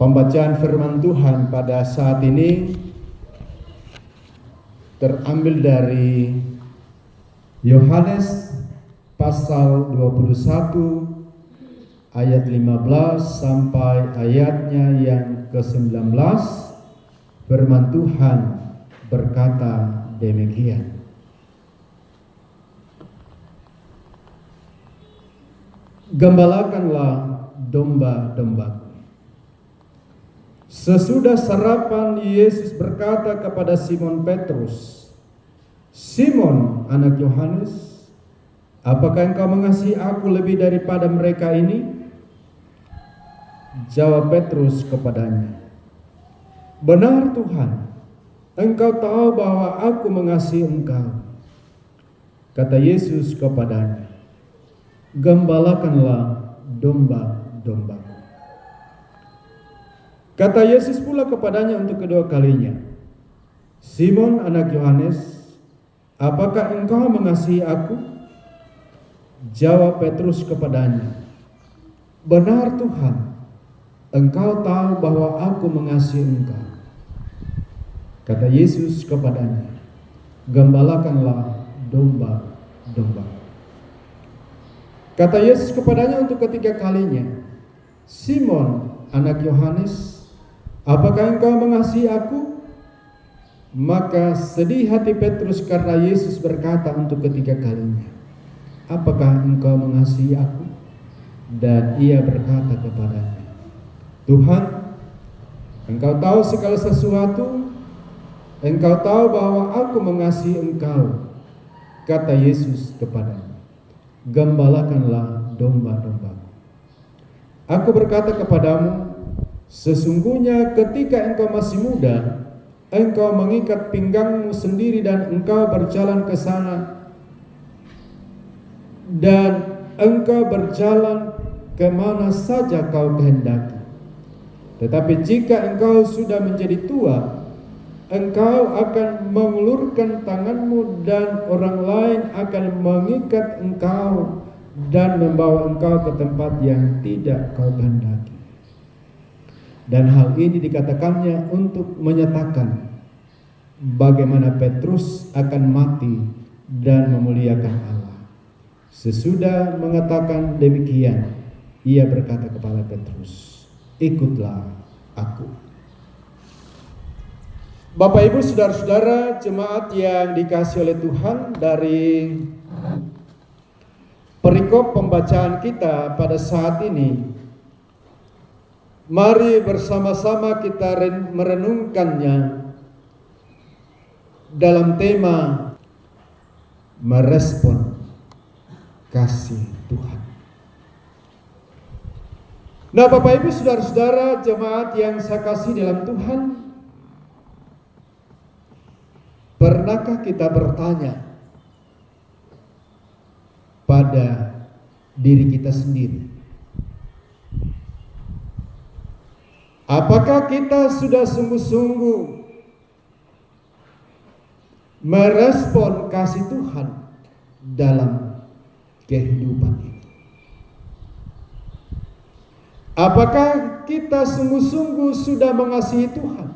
Pembacaan firman Tuhan pada saat ini terambil dari Yohanes pasal 21 ayat 15 sampai ayatnya yang ke-19. Firman Tuhan berkata demikian. Gembalakanlah domba-dombaku. Sesudah sarapan, Yesus berkata kepada Simon Petrus, "Simon, anak Yohanes, apakah engkau mengasihi aku lebih daripada mereka ini?" Jawab Petrus kepadanya, "Benar Tuhan, engkau tahu bahwa aku mengasihi engkau." Kata Yesus kepadanya, "Gembalakanlah domba-dombaku." Kata Yesus pula kepadanya untuk kedua kalinya, "Simon, anak Yohanes, apakah engkau mengasihi aku?" Jawab Petrus kepadanya, "Benar Tuhan, engkau tahu bahwa aku mengasihi engkau." Kata Yesus kepadanya, "Gembalakanlah domba-dombaku." Kata Yesus kepadanya untuk ketiga kalinya, "Simon, anak Yohanes, apakah engkau mengasihi aku?" Maka sedih hati Petrus karena Yesus berkata untuk ketiga kalinya, "Apakah engkau mengasihi aku?" Dan ia berkata kepadanya, "Tuhan, engkau tahu segala sesuatu, engkau tahu bahwa aku mengasihi engkau." Kata Yesus kepadanya, "Gembalakanlah domba-dombaku. Aku berkata kepadamu, sesungguhnya ketika engkau masih muda, engkau mengikat pinggangmu sendiri dan engkau berjalan ke sana dan engkau berjalan kemana saja kau kehendaki. Tetapi jika engkau sudah menjadi tua, engkau akan mengulurkan tanganmu dan orang lain akan mengikat engkau dan membawa engkau ke tempat yang tidak kau kehendaki." Dan hal ini dikatakannya untuk menyatakan bagaimana Petrus akan mati dan memuliakan Allah. Sesudah mengatakan demikian, ia berkata kepada Petrus, "Ikutlah aku." Bapak, Ibu, saudara-saudara jemaat yang dikasihi oleh Tuhan, dari perikop pembacaan kita pada saat ini, mari bersama-sama kita merenungkannya dalam tema merespon kasih Tuhan. Nah, Bapak, Ibu, saudara-saudara jemaat yang saya kasih dalam Tuhan, pernahkah kita bertanya pada diri kita sendiri, apakah kita sudah sungguh-sungguh merespon kasih Tuhan dalam kehidupan ini? Apakah kita sungguh-sungguh sudah mengasihi Tuhan?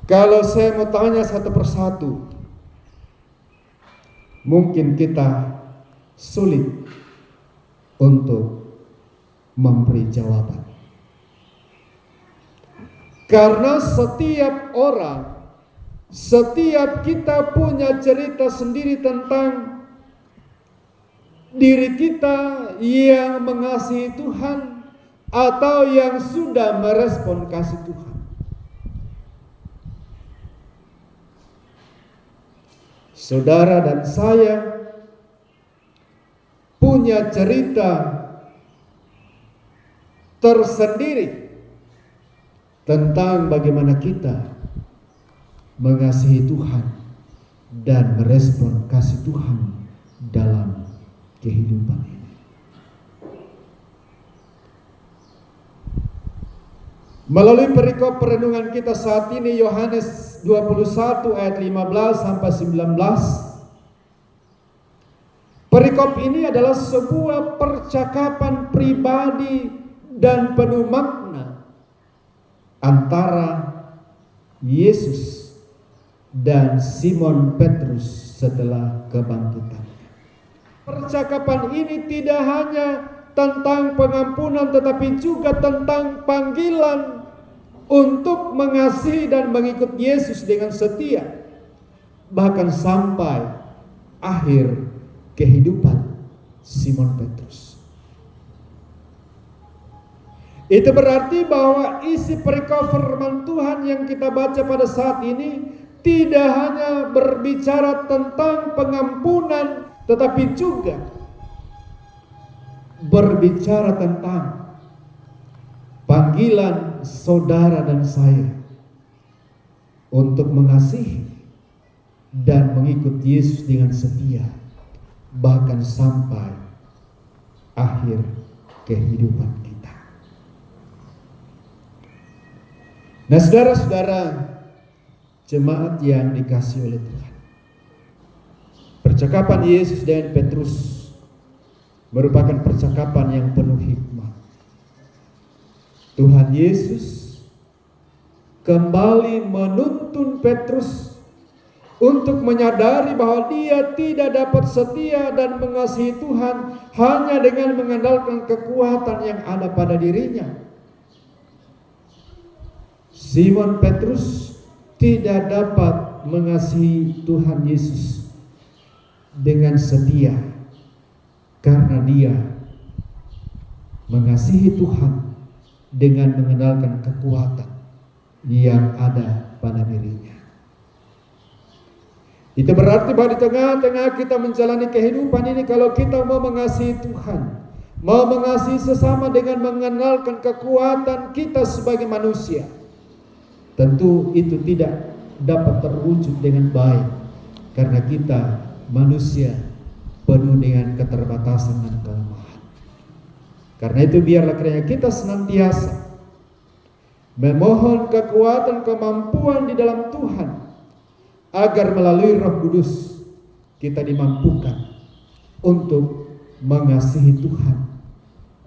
Kalau saya mau tanya satu persatu, mungkin kita sulit untuk memberi jawaban. Karena setiap orang, setiap kita punya cerita sendiri tentang diri kita yang mengasihi Tuhan atau yang sudah merespon kasih Tuhan. Saudara dan saya punya cerita tersendiri tentang bagaimana kita mengasihi Tuhan dan merespon kasih Tuhan dalam kehidupan ini. Melalui perikop perenungan kita saat ini, Yohanes 21 ayat 15 sampai 19, Perikop ini adalah sebuah percakapan pribadi dan penuh makna antara Yesus dan Simon Petrus setelah kebangkitan. Percakapan ini tidak hanya tentang pengampunan, tetapi juga tentang panggilan untuk mengasihi dan mengikut Yesus dengan setia, bahkan sampai akhir kehidupan Simon Petrus. Itu berarti bahwa isi perikop firman Tuhan yang kita baca pada saat ini tidak hanya berbicara tentang pengampunan, tetapi juga berbicara tentang panggilan saudara dan saya untuk mengasihi dan mengikut Yesus dengan setia, bahkan sampai akhir kehidupan kita. Nah, saudara-saudara jemaat yang dikasihi oleh Tuhan, percakapan Yesus dengan Petrus merupakan percakapan yang penuh hikmah. Tuhan Yesus kembali menuntun Petrus untuk menyadari bahwa dia tidak dapat setia dan mengasihi Tuhan hanya dengan mengandalkan kekuatan yang ada pada dirinya. Simon Petrus tidak dapat mengasihi Tuhan Yesus dengan setia karena dia mengasihi Tuhan dengan mengandalkan kekuatan yang ada pada dirinya. Itu berarti bahwa di tengah-tengah kita menjalani kehidupan ini, kalau kita mau mengasihi Tuhan, mau mengasihi sesama dengan mengandalkan kekuatan kita sebagai manusia, tentu itu tidak dapat terwujud dengan baik, karena kita manusia penuh dengan keterbatasan dan kelemahan. Karena itu biarlah kiranya kita senantiasa memohon kekuatan kemampuan di dalam Tuhan, agar melalui Roh Kudus kita dimampukan untuk mengasihi Tuhan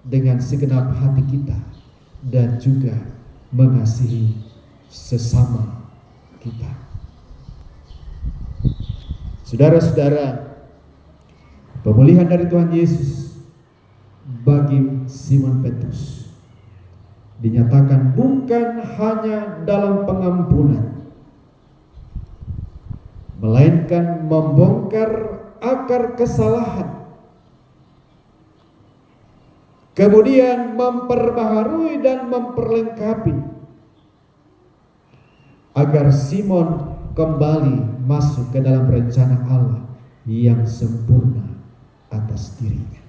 dengan segenap hati kita dan juga mengasihi sesama kita. Saudara-saudara, pemulihan dari Tuhan Yesus bagi Simon Petrus dinyatakan bukan hanya dalam pengampunan, melainkan membongkar akar kesalahan, kemudian memperbaharui dan memperlengkapi agar Simon kembali masuk ke dalam rencana Allah yang sempurna atas dirinya.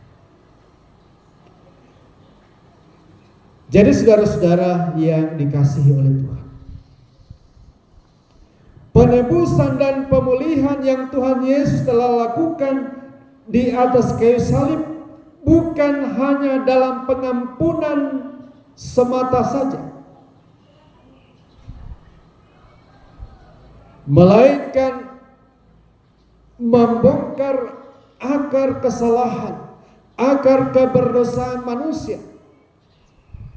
Jadi saudara-saudara yang dikasihi oleh Tuhan, penebusan dan pemulihan yang Tuhan Yesus telah lakukan di atas kayu salib bukan hanya dalam pengampunan semata saja, melainkan membongkar akar kesalahan, akar keberdosaan manusia,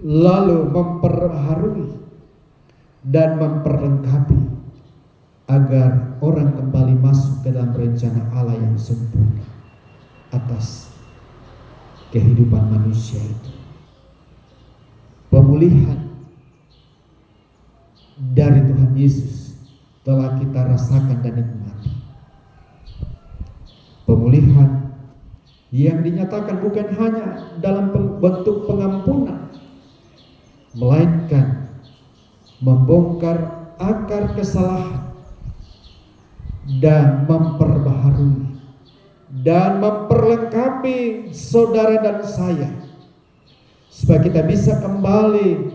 lalu memperbaharui dan memperlengkapi agar orang kembali masuk ke dalam rencana Allah yang sempurna atas kehidupan manusia itu. Pemulihan dari Tuhan Yesus telah kita rasakan dan nikmati. Pemulihan yang dinyatakan bukan hanya dalam bentuk pengampunan, melainkan membongkar akar kesalahan dan memperbaharui dan memperlengkapi saudara dan saya, supaya kita bisa kembali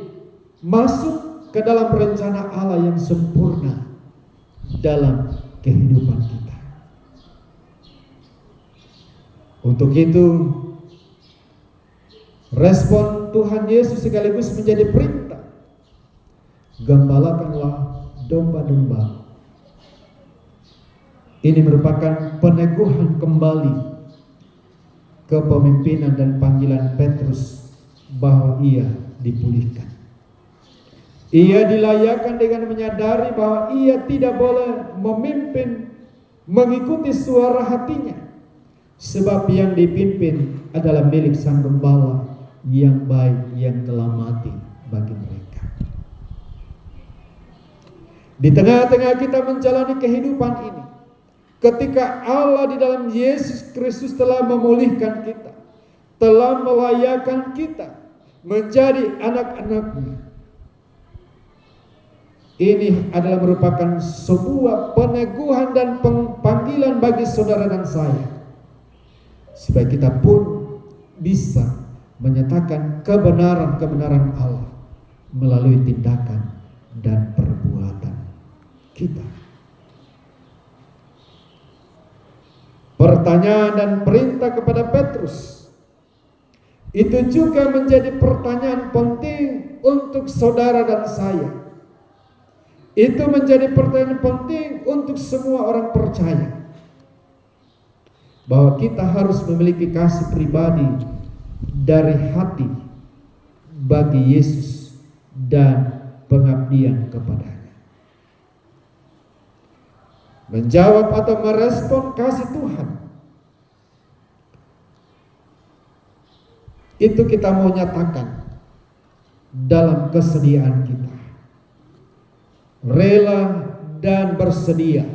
masuk ke dalam rencana Allah yang sempurna dalam kehidupan kita. Untuk itu, respon Tuhan Yesus sekaligus menjadi perintah, gembalakanlah domba-domba. Ini merupakan peneguhan kembali kepemimpinan dan panggilan Petrus bahwa ia dipulihkan. Ia dilayakkan dengan menyadari bahwa ia tidak boleh memimpin mengikuti suara hatinya, sebab yang dipimpin adalah milik Sang Gembala yang baik yang telah mati bagi mereka. Di tengah-tengah kita menjalani kehidupan ini, ketika Allah di dalam Yesus Kristus telah memulihkan kita, telah melayakkan kita menjadi anak-anaknya, ini adalah merupakan sebuah peneguhan dan panggilan bagi saudara dan saya, supaya kita pun bisa menyatakan kebenaran-kebenaran Allah melalui tindakan dan perbuatan kita. Pertanyaan dan perintah kepada Petrus itu juga menjadi pertanyaan penting untuk saudara dan saya. Itu menjadi pertanyaan penting untuk semua orang percaya, bahwa kita harus memiliki kasih pribadi dari hati bagi Yesus dan pengabdian kepadanya. Menjawab atau merespon kasih Tuhan, itu kita mau nyatakan dalam kesediaan kita, rela dan bersedia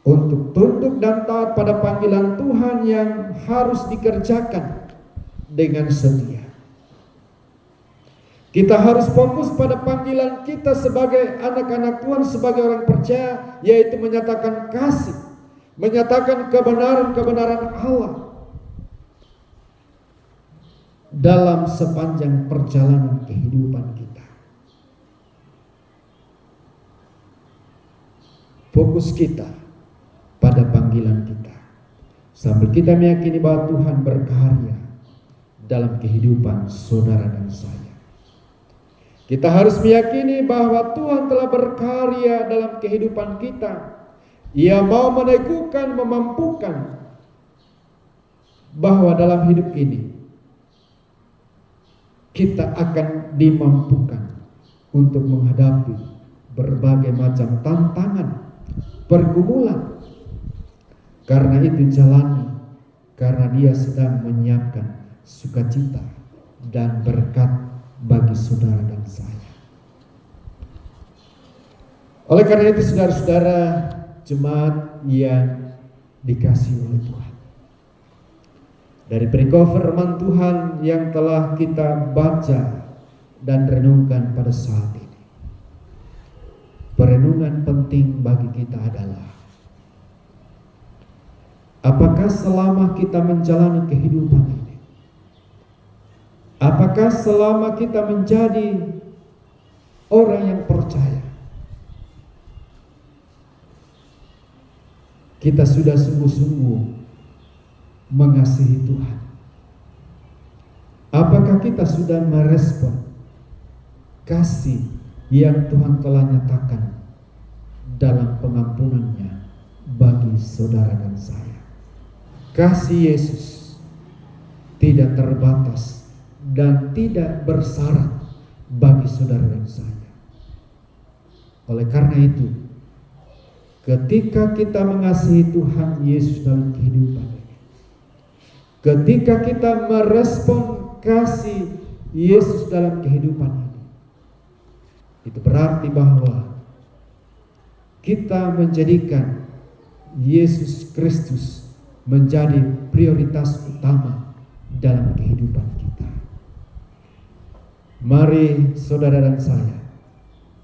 untuk tunduk dan taat pada panggilan Tuhan yang harus dikerjakan dengan setia. Kita harus fokus pada panggilan kita sebagai anak-anak Tuhan, sebagai orang percaya, yaitu menyatakan kasih, menyatakan kebenaran-kebenaran Allah dalam sepanjang perjalanan kehidupan kita. Fokus kita pada panggilan kita, sambil kita meyakini bahwa Tuhan berkarya dalam kehidupan saudara dan saya. Kita harus meyakini bahwa Tuhan telah berkarya dalam kehidupan kita. Ia mau meneguhkan, memampukan bahwa dalam hidup ini kita akan dimampukan untuk menghadapi berbagai macam tantangan, pergumulan. Karena itu jalani, karena Dia sedang menyiapkan sukacita dan berkat bagi saudara dan saya. Oleh karena itu, saudara-saudara jemaat yang dikasihi oleh Tuhan, dari perikop firman Tuhan yang telah kita baca dan renungkan pada saat ini, perenungan penting bagi kita adalah, apakah selama kita menjalani kehidupan ini, apakah selama kita menjadi orang yang percaya, kita sudah sungguh-sungguh mengasihi Tuhan? Apakah kita sudah merespon kasih yang Tuhan telah nyatakan dalam pengampunannya bagi saudara dan saya? Kasih Yesus tidak terbatas dan tidak bersyarat bagi saudara dan saya. Oleh karena itu, ketika kita mengasihi Tuhan Yesus dalam kehidupan ini, ketika kita merespon kasih Yesus dalam kehidupan ini, itu berarti bahwa kita menjadikan Yesus Kristus menjadi prioritas utama dalam kehidupan kita. Mari saudara dan saya,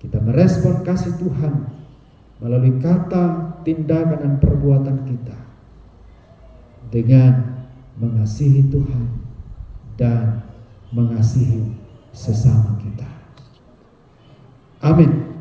kita merespon kasih Tuhan melalui kata, tindakan, dan perbuatan kita dengan mengasihi Tuhan dan mengasihi sesama kita. Amin.